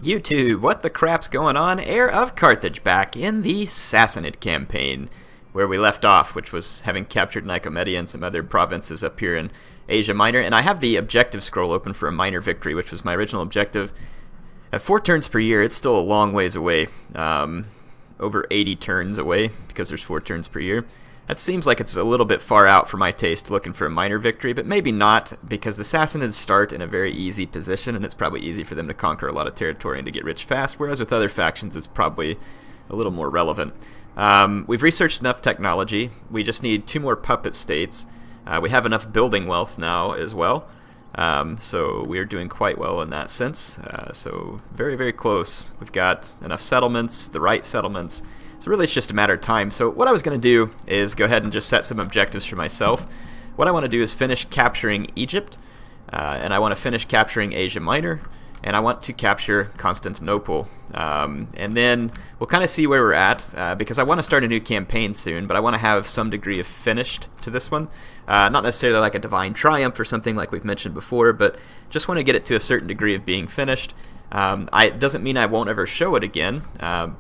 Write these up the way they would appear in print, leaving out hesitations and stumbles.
YouTube, what the crap's going on? Heir of Carthage back in the Sassanid campaign, where we left off, which was having captured Nicomedia and some other provinces up here in Asia Minor. And I have the objective scroll open for a minor victory, which was my original objective. At 4 turns per year, it's still a long ways away, over 80 turns away, because there's 4 turns per year. That seems like it's a little bit far out for my taste, looking for a minor victory, but maybe not, because the Sassanids start in a very easy position, and it's probably easy for them to conquer a lot of territory and to get rich fast, whereas with other factions it's probably a little more relevant. We've researched enough technology. We just need 2 more puppet states. We have enough building wealth now as well, so we're doing quite well in that sense. So very, very close. We've got enough settlements, the right settlements. So really it's just a matter of time. So what I was going to do is go ahead and just set some objectives for myself. What I want to do is finish capturing Egypt, and I want to finish capturing Asia Minor, and I want to capture Constantinople. And then we'll kind of see where we're at, because I want to start a new campaign soon, but I want to have some degree of finished to this one. Not necessarily like a divine triumph or something like we've mentioned before, but just want to get it to a certain degree of being finished. It doesn't mean I won't ever show it again,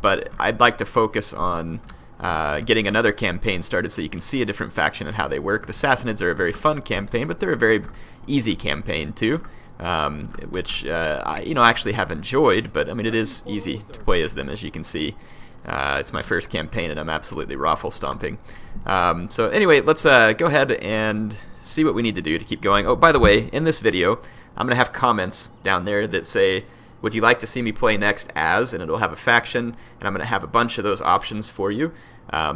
but I'd like to focus on getting another campaign started so you can see a different faction and how they work. The Sassanids are a very fun campaign, but they're a very easy campaign too, which I actually have enjoyed, but I mean it is easy to play as them, as you can see. It's my first campaign and I'm absolutely raffle stomping. So anyway, let's go ahead and see what we need to do to keep going. Oh, by the way, in this video I'm going to have comments down there that say, would you like to see me play next as, and it'll have a faction, and I'm going to have a bunch of those options for you.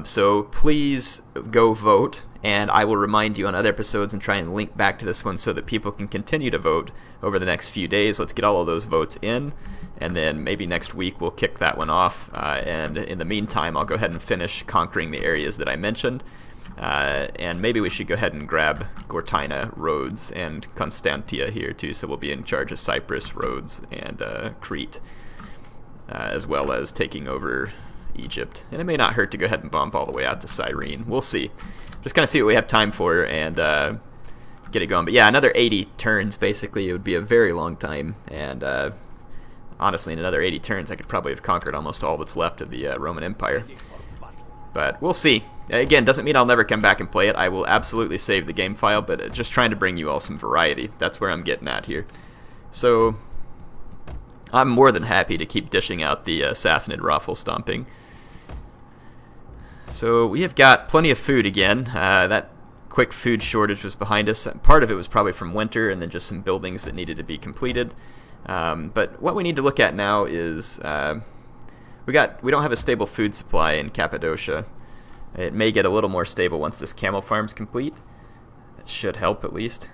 So please go vote, and I will remind you on other episodes and try and link back to this one so that people can continue to vote over the next few days. Let's get all of those votes in, and then maybe next week we'll kick that one off. And in the meantime, I'll go ahead and finish conquering the areas that I mentioned. And maybe we should go ahead and grab Gortyna, Rhodes, and Constantia here too, so we'll be in charge of Cyprus, Rhodes, and Crete, as well as taking over Egypt. And it may not hurt to go ahead and bump all the way out to Cyrene. We'll see. Just kind of see what we have time for and get it going. But yeah, another 80 turns basically. It would be a very long time, and honestly, in another 80 turns I could probably have conquered almost all that's left of the Roman Empire. But we'll see. Again, doesn't mean I'll never come back and play it. I will absolutely save the game file, but just trying to bring you all some variety. That's where I'm getting at here. So I'm more than happy to keep dishing out the Sassanid raffle stomping. So we have got plenty of food again. That quick food shortage was behind us. Part of it was probably from winter and then just some buildings that needed to be completed. But what we need to look at now is we don't have a stable food supply in Cappadocia. It may get a little more stable once this camel farm's complete. That should help at least.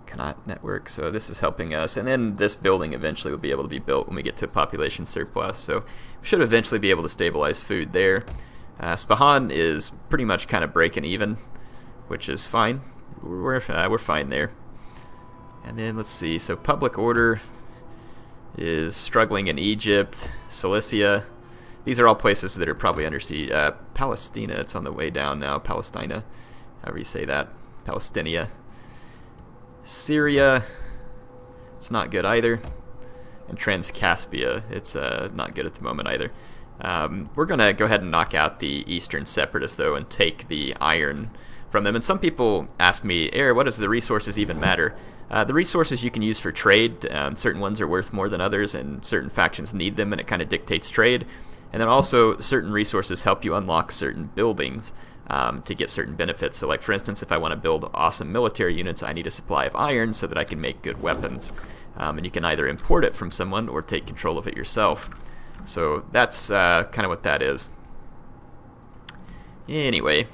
Cannot network, so this is helping us. And then this building eventually will be able to be built when we get to a population surplus. So we should eventually be able to stabilize food there. Spahan is pretty much kind of breaking even, which is fine. We're fine there. And then let's see. So public order is struggling in Egypt, Cilicia. These are all places that are probably under siege. Palestina, it's on the way down now. Palestina, however you say that. Palestinia. Syria, it's not good either. And Transcaspia, it's not good at the moment either. We're going to go ahead and knock out the Eastern Separatists, though, and take the iron from them. And some people ask me, Heir, what does the resources even matter? The resources you can use for trade. Certain ones are worth more than others, and certain factions need them, and it kind of dictates trade. And then also, certain resources help you unlock certain buildings to get certain benefits. So like, for instance, if I want to build awesome military units, I need a supply of iron so that I can make good weapons. And you can either import it from someone or take control of it yourself. So that's kind of what that is. Anyway,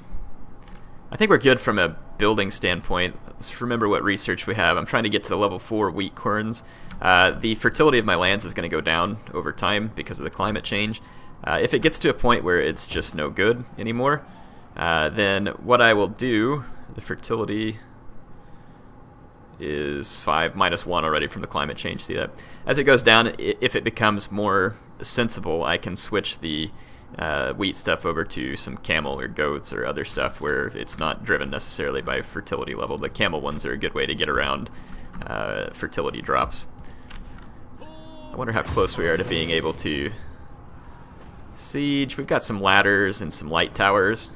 I think we're good from a building standpoint. Let's remember what research we have. I'm trying to get to the level 4 wheat corns. The fertility of my lands is going to go down over time because of the climate change. If it gets to a point where it's just no good anymore, then what I will do, the fertility is 5 minus 1 already from the climate change. See that? As it goes down, if it becomes more sensible, I can switch the wheat stuff over to some camel or goats or other stuff where it's not driven necessarily by fertility level. The camel ones are a good way to get around fertility drops. I wonder how close we are to being able to siege. We've got some ladders and some light towers.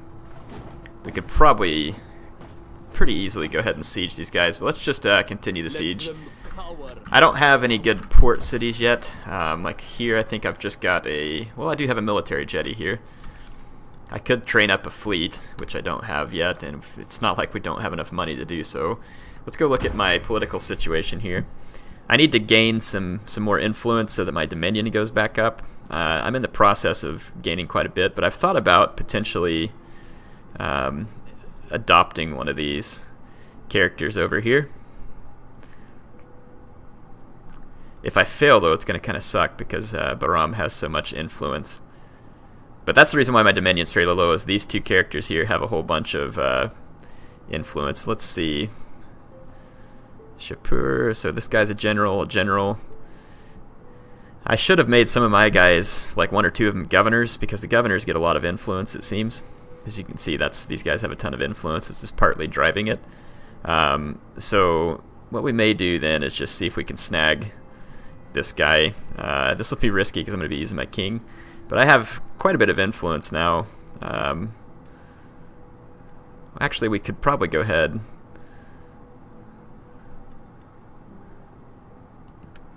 We could probably pretty easily go ahead and siege these guys, but let's just continue the siege. I don't have any good port cities yet. Like here, I think I've just got a... Well, I do have a military jetty here. I could train up a fleet, which I don't have yet, and it's not like we don't have enough money to do so. Let's go look at my political situation here. I need to gain some more influence so that my dominion goes back up. I'm in the process of gaining quite a bit, but I've thought about potentially adopting one of these characters over here. If I fail, though, it's going to kind of suck because Bahram has so much influence. But that's the reason why my dominion's fairly low, is these two characters here have a whole bunch of influence. Let's see. Shapur, so this guy's a general. I should have made some of my guys, like one or two of them, governors, because the governors get a lot of influence, it seems. As you can see, these guys have a ton of influence. This is partly driving it. So what we may do then is just see if we can snag this guy. This will be risky because I'm going to be using my king. But I have quite a bit of influence now. Actually, we could probably go ahead.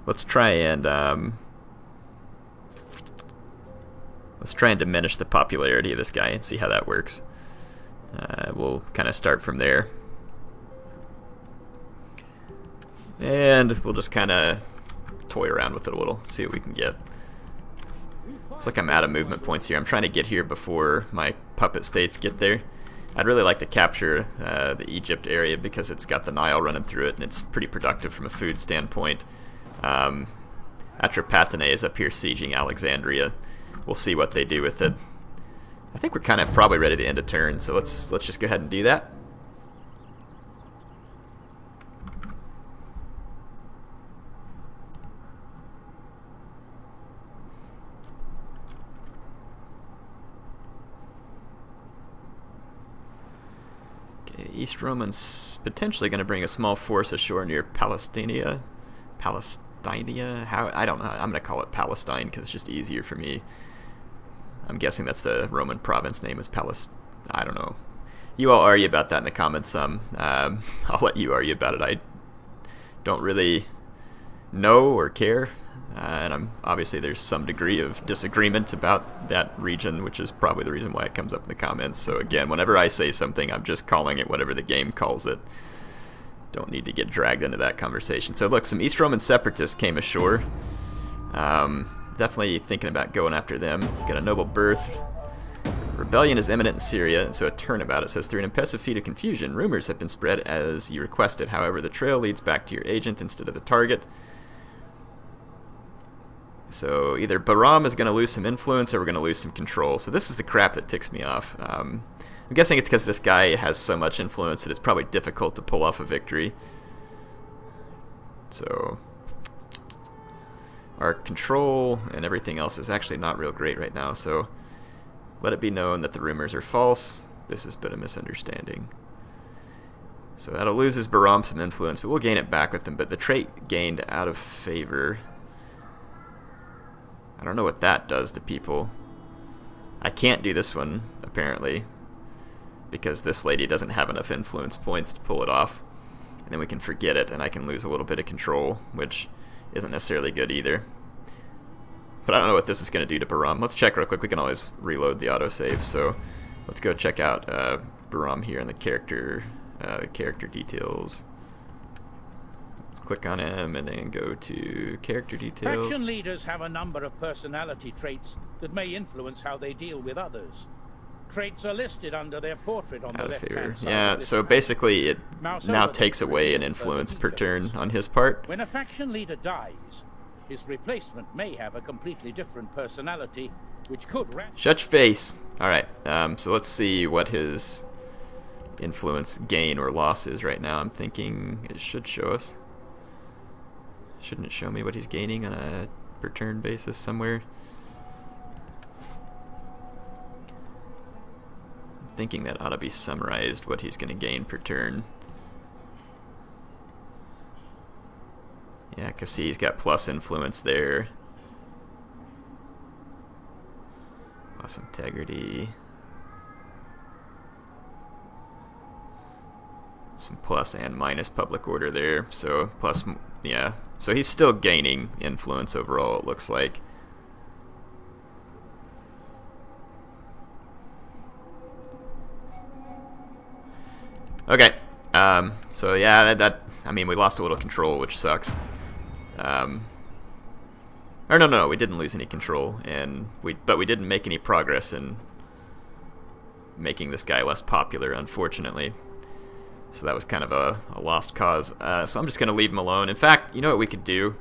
Let's try and diminish the popularity of this guy and see how that works. We'll kind of start from there. And we'll just kind of toy around with it a little, see what we can get. Looks like I'm out of movement points here. I'm trying to get here before my puppet states get there. I'd really like to capture the Egypt area because it's got the Nile running through it and it's pretty productive from a food standpoint. Atropatene is up here sieging Alexandria. We'll see what they do with it. I think we're kind of probably ready to end a turn, so let's just go ahead and do that. Okay, East Romans potentially going to bring a small force ashore near Palestinia. How, I don't know. I'm going to call it Palestine because it's just easier for me. I'm guessing that's the Roman province name is Palestine. I don't know. You all argue about that in the comments some. I'll let you argue about it. I don't really know or care. And obviously there's some degree of disagreement about that region, which is probably the reason why it comes up in the comments. So again, whenever I say something, I'm just calling it whatever the game calls it. Don't need to get dragged into that conversation. So look, some East Roman separatists came ashore. Definitely thinking about going after them. Got a noble birth. Rebellion is imminent in Syria, and so a turnabout. It says, through an impressive feat of confusion, rumors have been spread as you requested. However, the trail leads back to your agent instead of the target. So either Bahram is going to lose some influence or we're going to lose some control. So this is the crap that ticks me off. I'm guessing it's because this guy has so much influence that it's probably difficult to pull off a victory. So our control and everything else is actually not real great right now. So let it be known that the rumors are false. This has been a misunderstanding. So that'll lose his Bahram some influence, but we'll gain it back with him. But the trait gained out of favor. I don't know what that does to people. I can't do this one, apparently, because this lady doesn't have enough influence points to pull it off. And then we can forget it, and I can lose a little bit of control, which isn't necessarily good either. But I don't know what this is going to do to Bahram. Let's check real quick. We can always reload the autosave. So let's go check out Bahram here in the character details. Let's click on him and then go to character details. Faction leaders have a number of personality traits that may influence how they deal with others. Traits are listed under their portrait on the left-hand side. Yeah, so basically it now takes away an influence per turn on his part. When a faction leader dies, his replacement may have a completely different personality, which could... Shut your face! Alright, so let's see what his influence gain or loss is right now. I'm thinking it should show us. Shouldn't it show me what he's gaining on a per turn basis somewhere? I'm thinking that ought to be summarized, what he's going to gain per turn. Yeah, because see, he's got plus influence there. Plus integrity. Some plus and minus public order there. So plus, yeah. So he's still gaining influence overall, it looks like. Okay. So yeah, I mean, we lost a little control, which sucks. Or no, we didn't lose any control, but we didn't make any progress in making this guy less popular, unfortunately. So that was kind of a lost cause. So I'm just going to leave him alone. In fact, you know what we could do?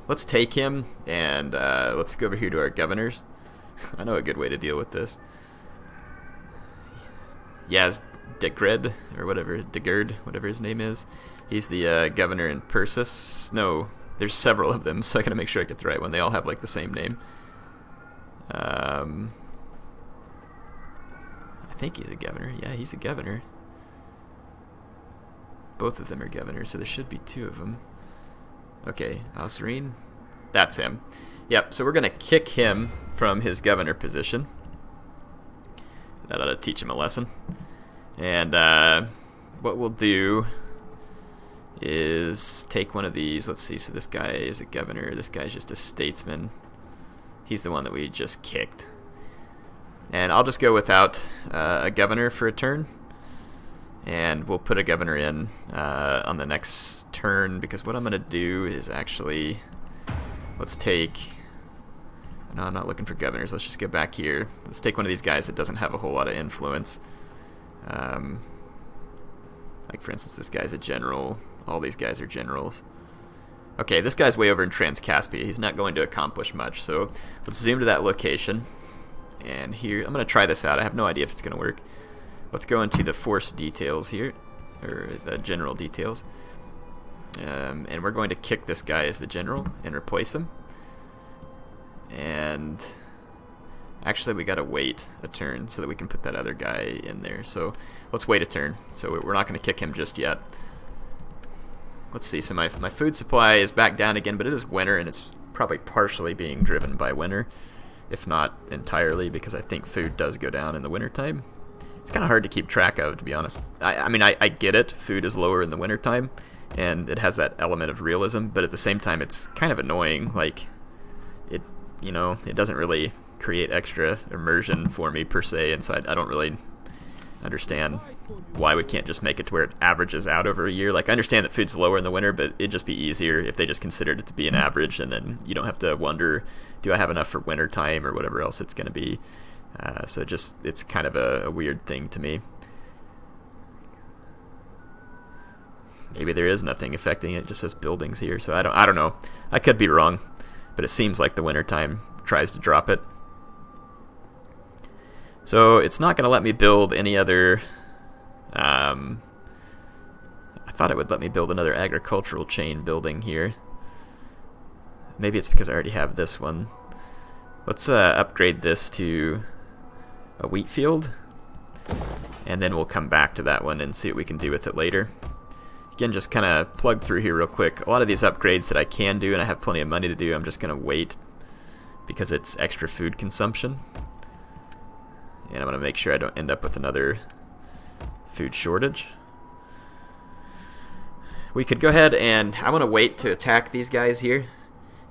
Let's take him and let's go over here to our governors. I know a good way to deal with this. Yaz Degred, or whatever, Degerd, whatever his name is. He's the governor in Persis. No, there's several of them, so I gotta make sure I get the right one. They all have like the same name. I think he's a governor. Yeah, he's a governor. Both of them are governors, so there should be two of them. Okay, Osrine. That's him. Yep, so we're gonna kick him from his governor position. That ought to teach him a lesson. And what we'll do is take one of these. Let's see, so this guy is a governor. This guy's just a statesman. He's the one that we just kicked. And I'll just go without a governor for a turn. And we'll put a governor in on the next turn, because what I'm going to do is actually, let's take, no, I'm not looking for governors. Let's just go back here. Let's take one of these guys that doesn't have a whole lot of influence. Like, for instance, this guy's a general. All these guys are generals. Okay, this guy's way over in Transcaspia. He's not going to accomplish much. So let's zoom to that location. And here, I'm going to try this out. I have no idea if it's going to work. Let's go into the force details here, or the general details. And we're going to kick this guy as the general and replace him. And actually, we gotta wait a turn so that we can put that other guy in there. So let's wait a turn. So we're not gonna kick him just yet. Let's see. So my food supply is back down again, but it is winter, and it's probably partially being driven by winter, if not entirely, because I think food does go down in the wintertime. It's kind of hard to keep track of, to be honest. I mean, I get it. Food is lower in the wintertime, and it has that element of realism, but at the same time, it's kind of annoying. Like, it, you know, it doesn't really create extra immersion for me per se, and so I don't really understand why we can't just make it to where it averages out over a year. Like, I understand that food's lower in the winter, but it'd just be easier if they just considered it to be an average, and then you don't have to wonder, do I have enough for winter time or whatever else it's going to be. So it's kind of a weird thing to me. Maybe there is nothing affecting it, just says buildings here, so I don't know. I could be wrong, but it seems like the wintertime tries to drop it. So it's not going to let me build any other. I thought it would let me build another agricultural chain building here. Maybe it's because I already have this one. Let's upgrade this to a wheat field, and then we'll come back to that one and see what we can do with it later. Again, just kind of plug through here real quick. A lot of these upgrades that I can do, and I have plenty of money to do, I'm just going to wait because it's extra food consumption. And I'm going to make sure I don't end up with another food shortage. We could go ahead and I want to wait to attack these guys here,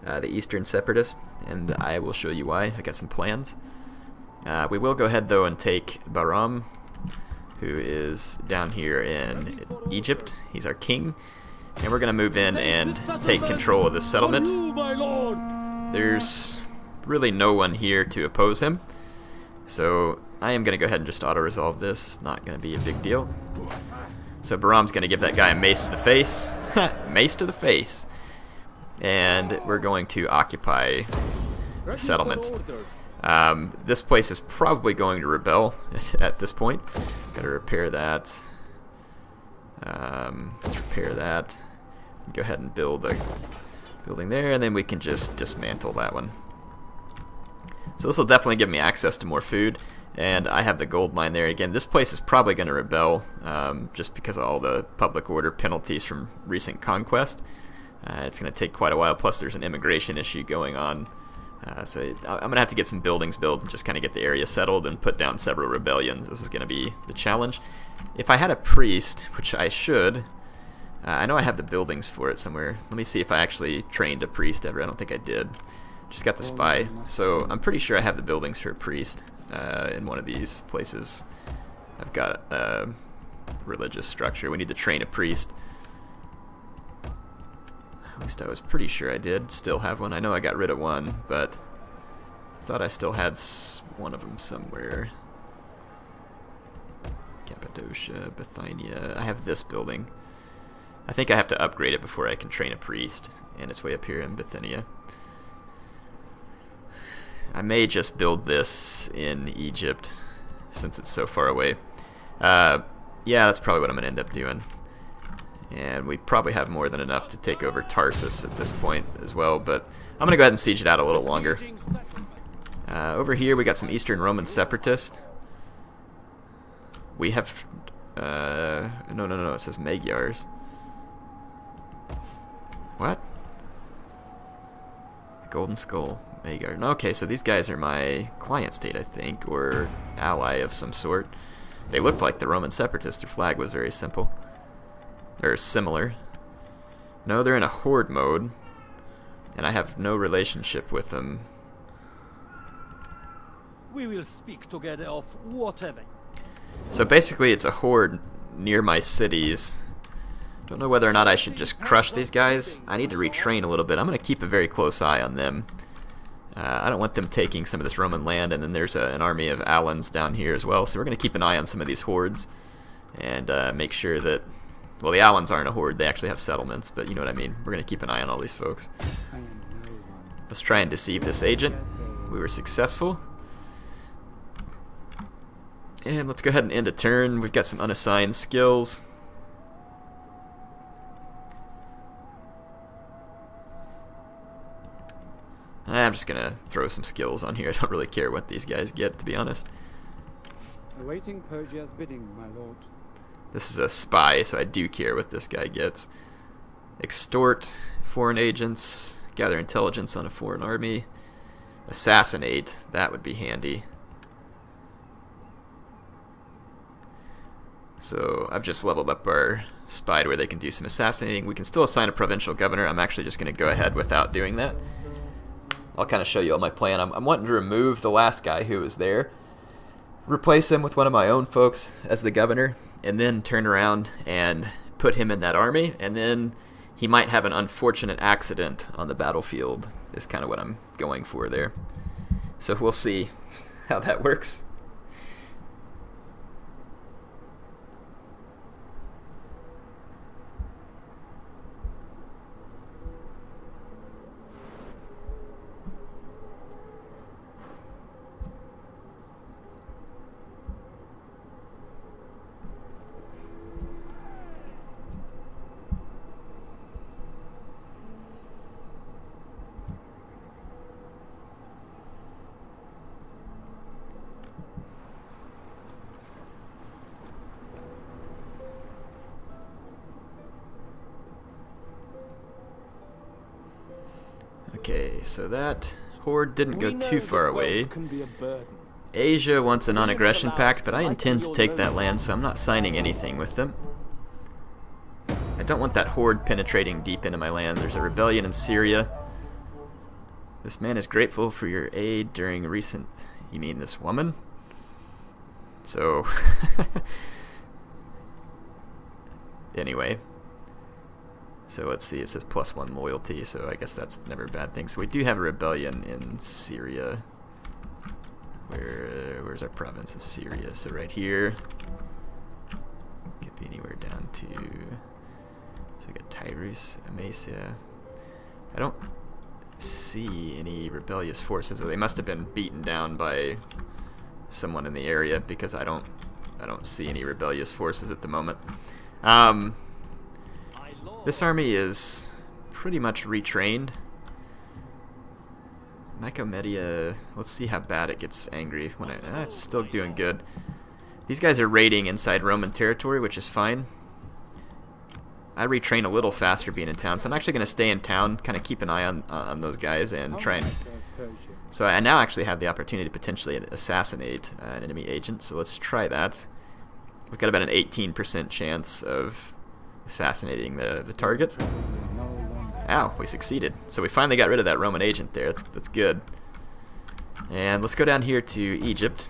the Eastern Separatists, and I will show you why. I got some plans. We will go ahead though and take Bahram, who is down here in Egypt. He's our king, and we're going to move in and take control of this settlement. There's really no one here to oppose him, so I am going to go ahead and just auto-resolve this. It's not going to be a big deal. So Bahram's going to give that guy a mace to the face. Mace to the face. And we're going to occupy the settlement. This place is probably going to rebel at this point. Gotta repair that. Let's repair that. Go ahead and build a building there, and then we can just dismantle that one. So this will definitely give me access to more food, and I have the gold mine there. Again, this place is probably going to rebel just because of all the public order penalties from recent conquest. It's going to take quite a while, plus there's an immigration issue going on. So I'm going to have to get some buildings built and just kind of get the area settled and put down several rebellions. This is going to be the challenge. If I had a priest, which I should, I know I have the buildings for it somewhere. Let me see if I actually trained a priest ever. I don't think I did. Just got the spy. So I'm pretty sure I have the buildings for a priest in one of these places. I've got a religious structure. We need to train a priest. At least I was pretty sure I did still have one. I know I got rid of one, but I thought I still had one of them somewhere. Cappadocia, Bithynia. I have this building. I think I have to upgrade it before I can train a priest, and it's way up here in Bithynia. I may just build this in Egypt since it's so far away. Yeah, that's probably what I'm going to end up doing. And we probably have more than enough to take over Tarsus at this point as well, but I'm going to go ahead and siege it out a little longer. Over here we got some Eastern Roman separatists. We have... no, it says Magyars. What? Golden Skull, Magyar. Okay, so these guys are my client state, I think, or ally of some sort. They looked like the Roman separatists. Their flag was very simple. Or similar. No, they're in a horde mode, and I have no relationship with them. We will speak together of whatever. So basically it's a horde near my cities. Don't know whether or not I should just crush these guys. I need to retrain a little bit. I'm going to keep a very close eye on them. I don't want them taking some of this Roman land, and then there's an army of Alans down here as well, so we're going to keep an eye on some of these hordes and make sure that... Well, the Alans aren't a horde, they actually have settlements, but you know what I mean. We're going to keep an eye on all these folks. Let's try and deceive this agent. We were successful. And let's go ahead and end a turn. We've got some unassigned skills. I'm just going to throw some skills on here. I don't really care what these guys get, to be honest. Awaiting Persia's bidding, my lord. This is a spy, so I do care what this guy gets. Extort foreign agents, gather intelligence on a foreign army, assassinate, that would be handy. So I've just leveled up our spy to where they can do some assassinating. We can still assign a provincial governor. I'm actually just going to go ahead without doing that. I'll kind of show you all my plan. I'm wanting to remove the last guy who was there, replace him with one of my own folks as the governor, and then turn around and put him in that army, and then he might have an unfortunate accident on the battlefield is kind of what I'm going for there. So we'll see how that works. Okay, so that horde didn't go too far away. Asia wants a non-aggression pact, but I intend to take that land, so I'm not signing anything with them. I don't want that horde penetrating deep into my land. There's a rebellion in Syria. This man is grateful for your aid during recent... You mean this woman? So... Anyway. So let's see, it says +1 loyalty, so I guess that's never a bad thing. So we do have a rebellion in Syria. Where's our province of Syria? So right here. Could be anywhere down to... So we got Tyrus, Amasia. I don't see any rebellious forces. They must have been beaten down by someone in the area, because I don't see any rebellious forces at the moment. This army is pretty much retrained. Nicomedia, let's see how bad it gets angry when it's still doing good. These guys are raiding inside Roman territory, which is fine. I retrain a little faster being in town, so I'm actually going to stay in town, kind of keep an eye on those guys, and try and... So I now actually have the opportunity to potentially assassinate an enemy agent, so let's try that. We've got about an 18% chance of assassinating the target. Ow, we succeeded. So we finally got rid of that Roman agent there. That's good. And let's go down here to Egypt.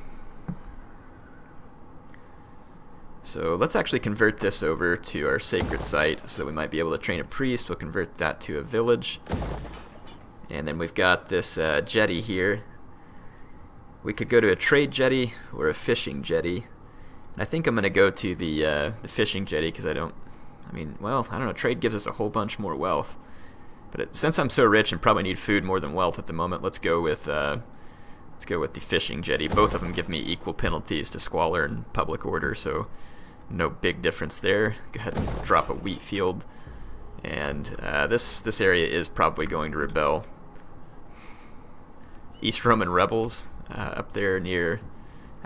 So let's actually convert this over to our sacred site so that we might be able to train a priest. We'll convert that to a village. And then we've got this jetty here. We could go to a trade jetty or a fishing jetty. And I think I'm going to go to the fishing jetty because I don't know, trade gives us a whole bunch more wealth. But since I'm so rich and probably need food more than wealth at the moment, let's go with the fishing jetty. Both of them give me equal penalties to squalor and public order, so no big difference there. Go ahead and drop a wheat field. And this area is probably going to rebel. East Roman rebels up there near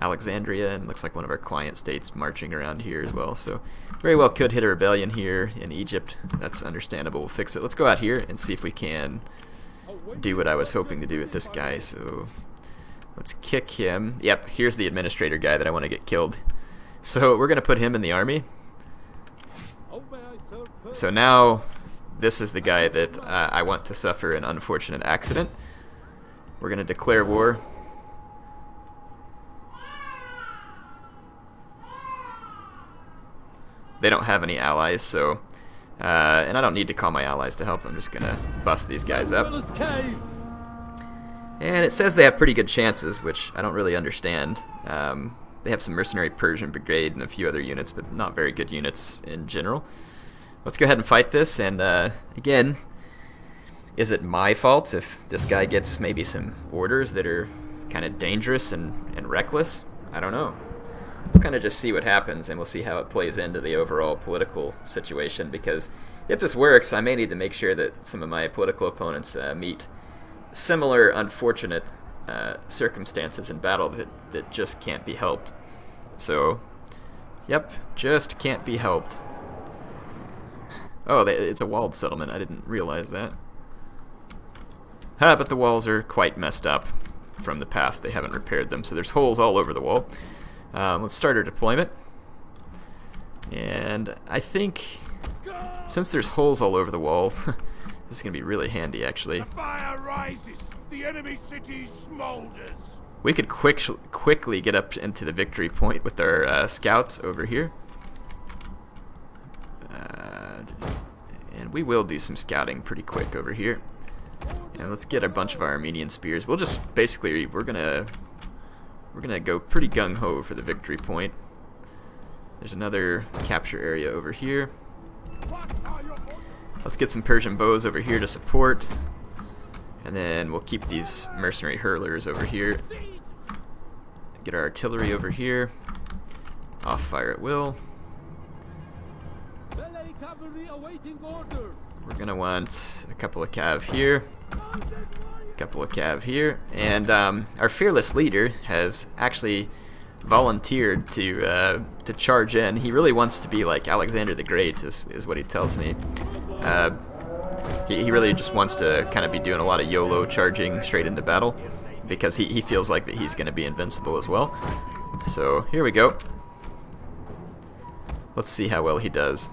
Alexandria, and looks like one of our client states marching around here as well. So very well could hit a rebellion here in Egypt. That's understandable. We'll fix it. Let's go out here and see if we can do what I was hoping to do with this guy. So let's kick him. Yep, here's the administrator guy that I want to get killed. So we're going to put him in the army. So now this is the guy that I want to suffer an unfortunate accident. We're going to declare war. They don't have any allies, so and I don't need to call my allies to help. I'm just gonna bust these guys up. And it says they have pretty good chances, which I don't really understand. They have some mercenary Persian brigade and a few other units, but not very good units in general. Let's go ahead and fight this. And again, is it my fault if this guy gets maybe some orders that are kind of dangerous and reckless? I don't know. We'll kind of just see what happens, and we'll see how it plays into the overall political situation, because if this works, I may need to make sure that some of my political opponents meet similar unfortunate circumstances in battle that just can't be helped. So, yep, just can't be helped. Oh, it's a walled settlement. I didn't realize that. But the walls are quite messed up from the past. They haven't repaired them, so there's holes all over the wall. Let's start our deployment. And I think, since there's holes all over the wall, this is going to be really handy, actually. The fire rises, the enemy city smolders. We could quickly get up into the victory point with our scouts over here. And we will do some scouting pretty quick over here. And let's get a bunch of our Armenian spears. We'll just basically, we're gonna go pretty gung-ho for the victory point. There's another capture area over here. Let's get some Persian bows over here to support. And then we'll keep these mercenary hurlers over here. Get our artillery over here. Off fire at will. We're gonna want a couple of cav here. Couple of cav here, and our fearless leader has actually volunteered to charge in. He really wants to be like Alexander the Great, is what he tells me. He really just wants to kind of be doing a lot of YOLO charging straight into battle, because he feels like that he's going to be invincible as well. So here we go. Let's see how well he does.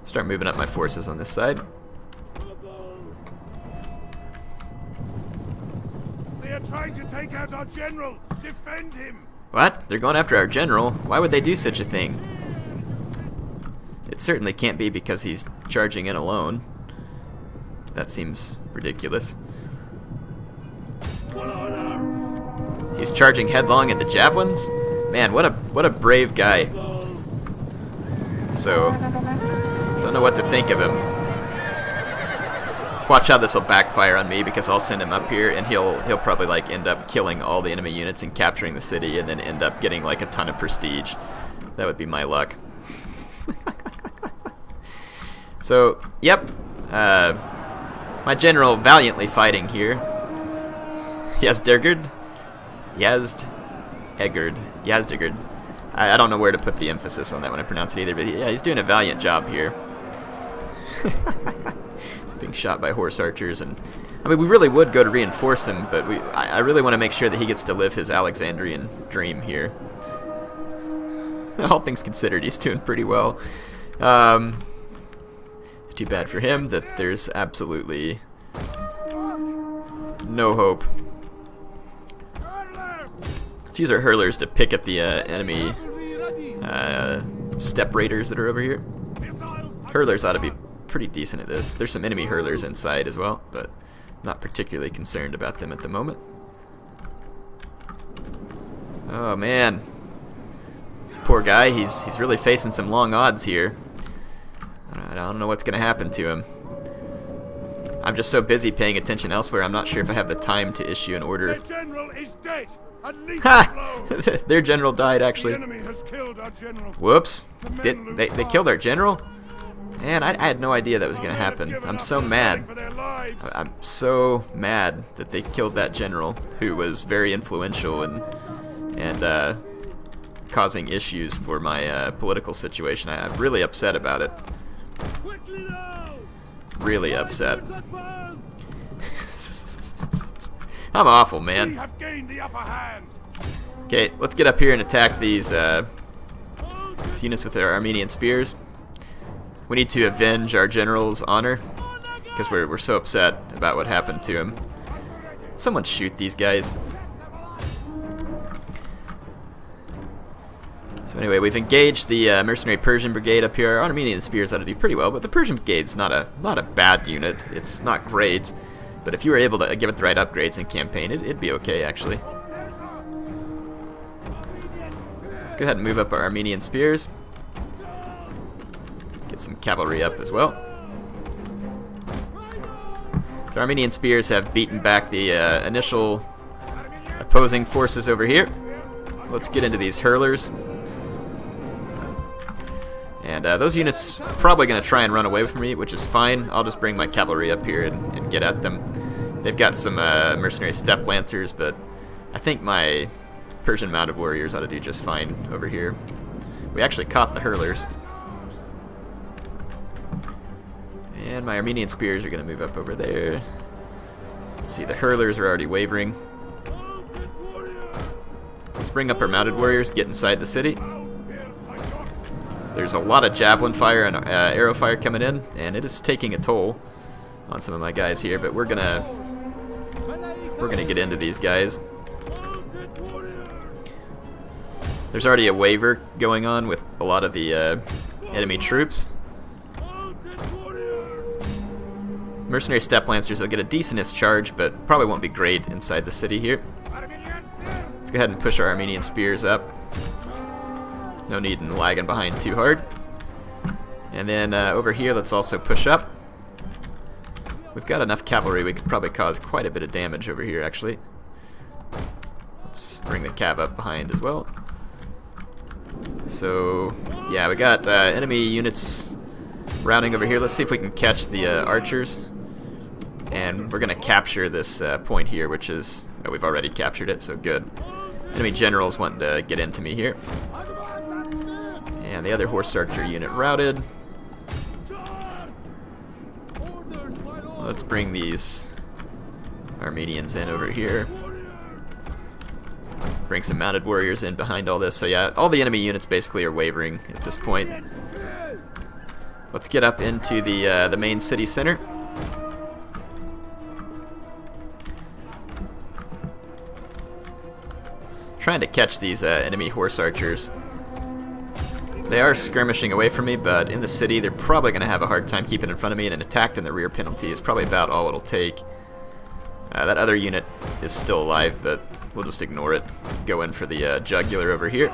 Start moving up my forces on this side. They are trying to take out our general. Defend him. What? They're going after our general? Why would they do such a thing? It certainly can't be because he's charging in alone. That seems ridiculous. He's charging headlong into javelins? Man, what a brave guy. So, don't know what to think of him. Watch how this will backfire on me, because I'll send him up here and he'll probably like end up killing all the enemy units and capturing the city, and then end up getting like a ton of prestige. That would be my luck. So, yep. My general valiantly fighting here. Yazdegerd. I don't know where to put the emphasis on that when I pronounce it either, but yeah, he's doing a valiant job here. Being shot by horse archers, and I mean, we really would go to reinforce him, but I really want to make sure that he gets to live his Alexandrian dream here. All things considered, he's doing pretty well. Too bad for him that there's absolutely no hope. Let's use our hurlers to pick at the enemy step raiders that are over here. Hurlers ought to be pretty decent at this. There's some enemy hurlers inside as well, but not particularly concerned about them at the moment. Oh man, this poor guy, he's really facing some long odds here. I don't know what's going to happen to him. I'm just so busy paying attention elsewhere, I'm not sure if I have the time to issue an order. Their general is dead. Ha! Their general died, actually. The enemy has killed our general. Whoops. They killed our general? Man, I had no idea that was going to happen. I'm so mad. I'm so mad that they killed that general, who was very influential and causing issues for my political situation. I'm really upset about it. Really upset. I'm awful, man. We have gained the upper hand. Okay, let's get up here and attack these units with their Armenian spears. We need to avenge our general's honor, because we're so upset about what happened to him. Someone shoot these guys. So anyway, we've engaged the mercenary Persian brigade up here. Our Armenian spears ought to do pretty well, but the Persian brigade's not a bad unit. It's not great, but if you were able to give it the right upgrades in campaign, it'd be okay, actually. Let's go ahead and move up our Armenian spears. Get some cavalry up as well. So Armenian spears have beaten back the initial opposing forces over here. Let's get into these hurlers. And those units are probably going to try and run away from me, which is fine. I'll just bring my cavalry up here and get at them. They've got some mercenary steppe lancers, but I think my Persian mounted warriors ought to do just fine over here. We actually caught the hurlers. And my Armenian spears are going to move up over there. Let's see, the hurlers are already wavering. Let's bring up our mounted warriors, get inside the city. There's a lot of javelin fire and arrow fire coming in, and it is taking a toll on some of my guys here, but we're gonna get into these guys. There's already a waver going on with a lot of the enemy troops. Mercenary steppe lancers will get a decentest charge, but probably won't be great inside the city here. Let's go ahead and push our Armenian spears up. No need in lagging behind too hard. And then over here, let's also push up. We've got enough cavalry, we could probably cause quite a bit of damage over here, actually. Let's bring the cav up behind as well. So, yeah, we got enemy units routing over here. Let's see if we can catch the archers. And we're going to capture this point here, which is... Oh, we've already captured it, so good. Enemy generals wanting to get into me here. And the other horse archer unit routed. Let's bring these Armenians in over here. Bring some mounted warriors in behind all this. So yeah, all the enemy units basically are wavering at this point. Let's get up into the main city center. Trying to catch these enemy horse archers. They are skirmishing away from me, but in the city they're probably going to have a hard time keeping in front of me, and an attack in the rear penalty is probably about all it'll take. That other unit is still alive, but we'll just ignore it. Go in for the jugular over here.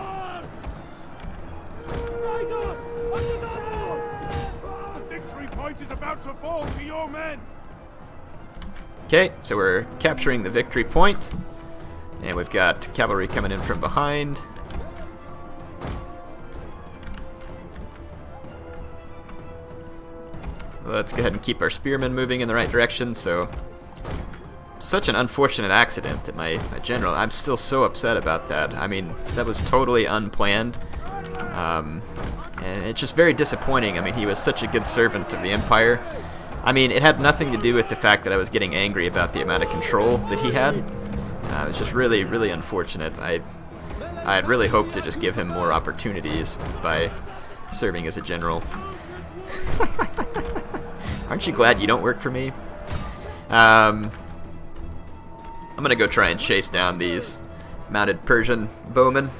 The victory point is about to fall to your men. Okay, so we're capturing the victory point, and we've got cavalry coming in from behind. Let's go ahead and keep our spearmen moving in the right direction. So such an unfortunate accident that my general, I'm still so upset about that. I mean, that was totally unplanned. And it's just very disappointing. I mean, he was such a good servant of the Empire. I mean, it had nothing to do with the fact that I was getting angry about the amount of control that he had. It's just really, really unfortunate. I had really hoped to just give him more opportunities by serving as a general. Aren't you glad you don't work for me? I'm gonna go try and chase down these mounted Persian bowmen.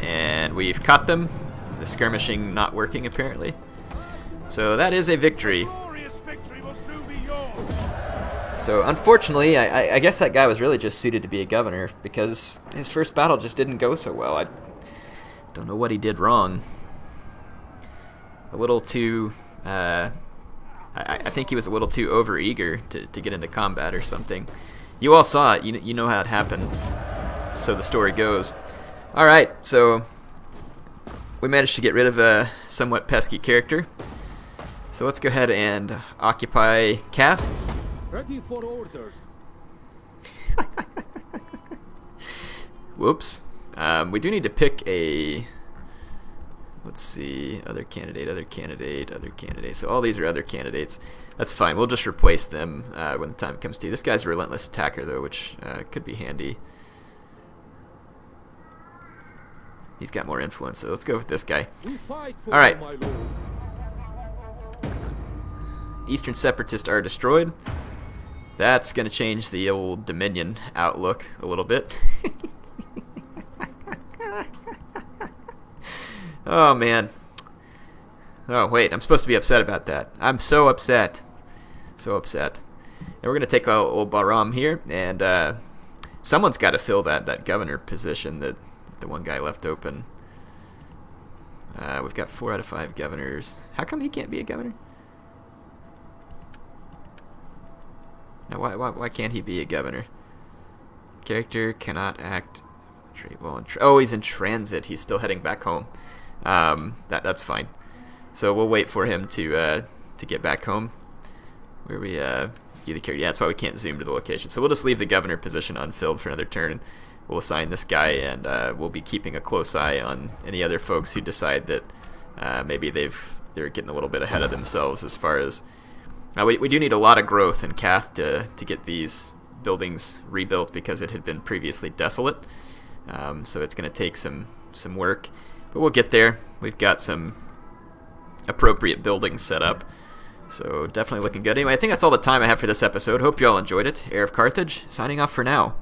And we've caught them. The skirmishing not working, apparently. So that is a victory. So unfortunately, I guess that guy was really just suited to be a governor, because his first battle just didn't go so well. I don't know what he did wrong. A little too... I think he was a little too overeager to get into combat or something. You all saw it. You know how it happened. So the story goes. Alright, so we managed to get rid of a somewhat pesky character. So let's go ahead and occupy Kath. Ready for orders. Whoops. We do need to pick a... Let's see. Other candidate, other candidate, other candidate. So all these are other candidates. That's fine. We'll just replace them when the time comes to. This guy's a relentless attacker, though, which could be handy. He's got more influence, so let's go with this guy. Alright. Eastern Separatists are destroyed. That's going to change the old Dominion outlook a little bit. Oh, man. Oh, wait. I'm supposed to be upset about that. I'm so upset. So upset. And we're going to take old Bahram here, and someone's got to fill that governor position that the one guy left open. We've got 4 out of 5 governors. How come he can't be a governor? Now, why can't he be a governor? Character cannot act well. Oh, he's in transit. He's still heading back home. That's fine. So we'll wait for him to get back home. Where we view the character. Yeah, that's why we can't zoom to the location. So we'll just leave the governor position unfilled for another turn. And we'll assign this guy, and we'll be keeping a close eye on any other folks who decide that maybe they're getting a little bit ahead of themselves as far as... we do need a lot of growth in Kath to get these buildings rebuilt, because it had been previously desolate. So it's going to take some work. But we'll get there. We've got some appropriate buildings set up. So definitely looking good. Anyway, I think that's all the time I have for this episode. Hope you all enjoyed it. Heir of Carthage, signing off for now.